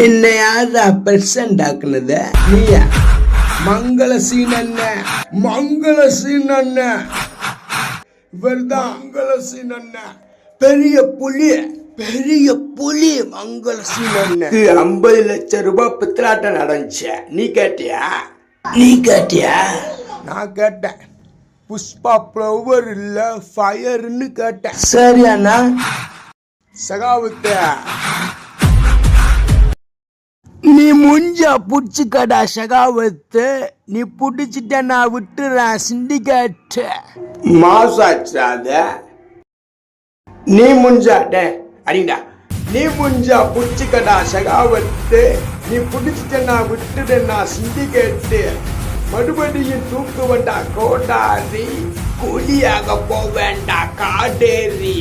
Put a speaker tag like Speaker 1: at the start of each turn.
Speaker 1: என்னையாவது present ஆக்குனது நீயா? மங்கள scene அண்ணன், மங்கள scene அண்ணன், இவர்தான் மங்கள சீன் அண்ணன். பெரிய புலி, பெரிய புலி மங்கள சீன் அண்ணன். 50 லட்சம் ரூபாய் பித்தலாட்டம் நடந்துச்சு. நீ கேட்டியா? நீ கேட்டியா? நான் கேட்டேன். புஷ்பா ஃப்ளவர் இல்ல ஃபயர்னு கேட்டேன். சரி அண்ணா. சகாவத்த நீ முஞ்சா புடிச்சுக்கடா சகாவத்து. நீ புடிச்சிட்ட நான் விட்டுறேன் சிண்டிகேட். மாசாச்சாத நீ முஞ்சாட்ட அடிடா. நீ முஞ்சா புடிச்சுக்கடா சகாவத்து. நீ புடிச்சிட்ட நான் விட்டுறேன் நான் சிண்டிகேட்டு. மறுபடியும் தூக்கு வேண்டா கோடாரி, கூலியாக போவேண்டா காடேரி.